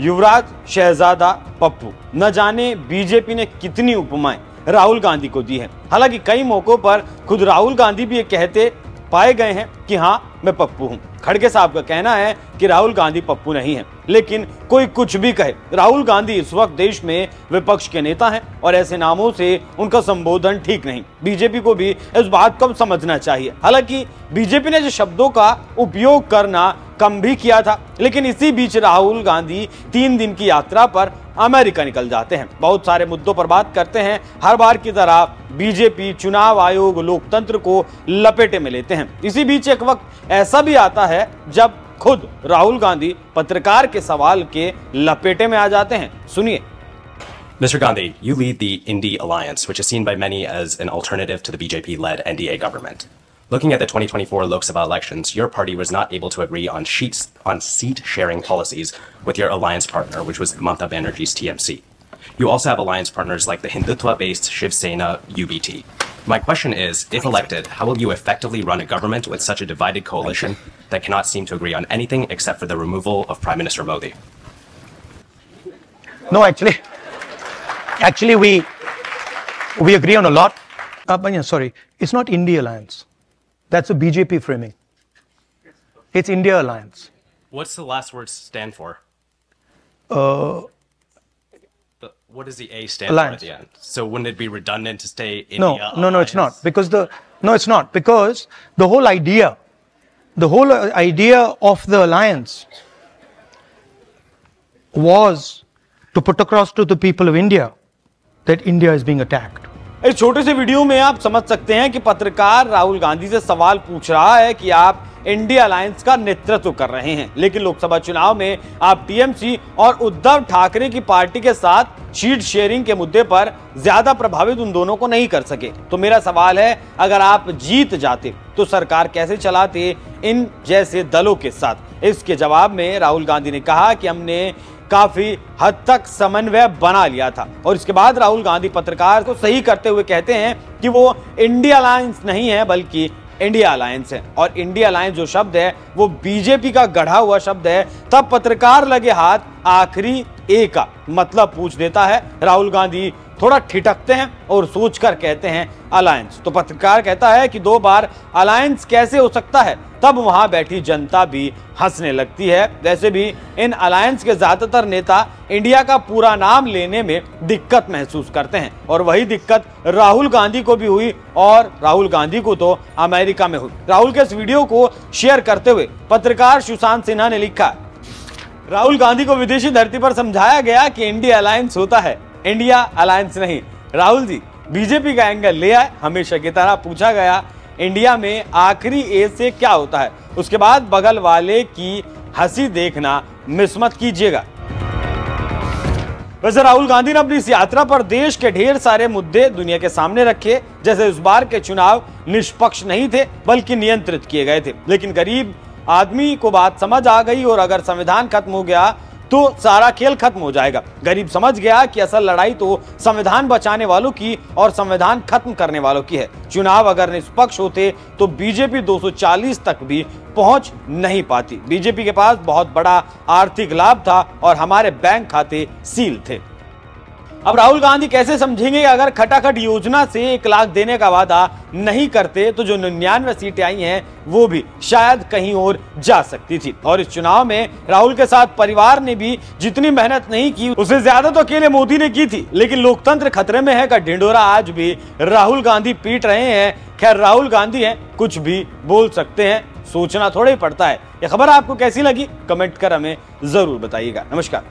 युवराज, शहजादा, पप्पू, न जाने बीजेपी ने कितनी उपमाएं राहुल गांधी को दी है। हालांकि कई मौकों पर खुद राहुल गांधी भी ये कहते पाए गए हैं कि हाँ मैं पप्पू हूं। खड़गे साहब का कहना है कि राहुल गांधी पप्पू नहीं है, लेकिन कोई कुछ भी कहे, राहुल गांधी इस वक्त देश में विपक्ष के नेता हैं और ऐसे नामों से उनका संबोधन ठीक नहीं। बीजेपी को भी इस बात को समझना चाहिए। हालांकि बीजेपी ने जो शब्दों का उपयोग करना कम भी किया था, लेकिन इसी बीच राहुल गांधी 3 दिन की यात्रा पर अमेरिका निकल जाते हैं। बहुत सारे मुद्दों पर बात करते हैं। हर बार की तरह बीजेपी चुनाव आयोग, लोकतंत्र को लपेटे में लेते हैं। इसी बीच एक वक्त ऐसा भी आता है जब खुद राहुल गांधी पत्रकार के सवाल के लपेटे में आ जाते हैं। सुनिए। Mr. Gandhi, you lead the Indy Alliance, which is seen by many as an alternative to the BJP-led NDA government. Looking at the 2024 Lok Sabha elections, your party was not able to agree on seat-sharing policies with your alliance partner, which was Mamata Banerjee's TMC. You also have alliance partners like the Hindutva-based Shiv Sena UBT. My question is, if elected, how will you effectively run a government with such a divided coalition that cannot seem to agree on anything except for the removal of Prime Minister Modi? No, actually we agree on a lot. Sorry, it's not India Alliance. That's a BJP framing. It's India Alliance. What's the last word stand for? What does the A stand Alliance. for at the end? So wouldn't it be redundant to say India No, it's not. Because it's not. Because the whole idea of the alliance was to put across to the people of India that India is being attacked. इस छोटे से video में आप समझ सकते हैं कि पत्रकार राहुल गांधी से सवाल पूछ रहा है कि आप इंडिया अलायंस का नेतृत्व कर रहे हैं, लेकिन लोकसभा चुनाव में आप टीएमसी और उद्धव ठाकरे की पार्टी के साथ सीट शेयरिंग के मुद्दे पर ज्यादा प्रभावित उन दोनों को नहीं कर सके। तो मेरा सवाल है, अगर आप जीत जाते तो सरकार कैसे चलाते इन जैसे दलों के साथ? इसके जवाब में राहुल गांधी ने कहा कि हमने काफी हद तक समन्वय बना लिया था। और इसके बाद राहुल गांधी पत्रकार को सही करते हुए कहते हैं कि वो इंडिया अलायंस नहीं है बल्कि इंडिया अलायंस है, और इंडिया अलायंस जो शब्द है वो बीजेपी का गढ़ा हुआ शब्द है। तब पत्रकार लगे हाथ आखिरी ए का मतलब पूछ देता है। राहुल गांधी थोड़ा ठिठकते हैं और सोचकर कहते हैं अलायंस। तो पत्रकार कहता है कि 2 बार अलायंस कैसे हो सकता है? तब वहां बैठी जनता भी हंसने लगती है। वैसे भी इन अलायंस के ज्यादातर नेता इंडिया का पूरा नाम लेने में दिक्कत महसूस करते हैं, और वही दिक्कत राहुल गांधी को भी हुई, और राहुल गांधी को तो अमेरिका में हुई। राहुल के इस वीडियो को शेयर करते हुए पत्रकार सुशांत सिन्हा ने लिखा, राहुल गांधी को विदेशी धरती पर समझाया गया कि इंडिया अलायंस होता है, इंडिया अलायंस नहीं। राहुल जी बीजेपी का एंगल ले आए। हमेशा की तरह पूछा गया इंडिया में आखिरी ए से क्या होता है, उसके बाद बगल वाले की हंसी देखना मिस मत कीजिएगा। वैसे राहुल गांधी ने अपनी इस यात्रा पर देश के ढेर सारे मुद्दे दुनिया के सामने रखे, जैसे इस बार के चुनाव निष्पक्ष नहीं थे बल्कि नियंत्रित किए गए थे। लेकिन गरीब आदमी को बात समझ आ गई, और अगर संविधान खत्म हो गया तो सारा खेल खत्म हो जाएगा। गरीब समझ गया कि असल लड़ाई तो संविधान बचाने वालों की और संविधान खत्म करने वालों की है। चुनाव अगर निष्पक्ष होते तो बीजेपी 240 तक भी पहुंच नहीं पाती। बीजेपी के पास बहुत बड़ा आर्थिक लाभ था और हमारे बैंक खाते सील थे। अब राहुल गांधी कैसे समझेंगे कि अगर खटाखट योजना से 1 लाख देने का वादा नहीं करते तो जो 99 सीटें आई हैं वो भी शायद कहीं और जा सकती थी। और इस चुनाव में राहुल के साथ परिवार ने भी जितनी मेहनत नहीं की उससे ज्यादा तो अकेले मोदी ने की थी। लेकिन लोकतंत्र खतरे में है का ढिंढोरा आज भी राहुल गांधी पीट रहे हैं। खैर राहुल गांधी हैं, कुछ भी बोल सकते हैं, सोचना थोड़ा ही पड़ता है। यह खबर आपको कैसी लगी कमेंट कर हमें जरूर बताइएगा। नमस्कार।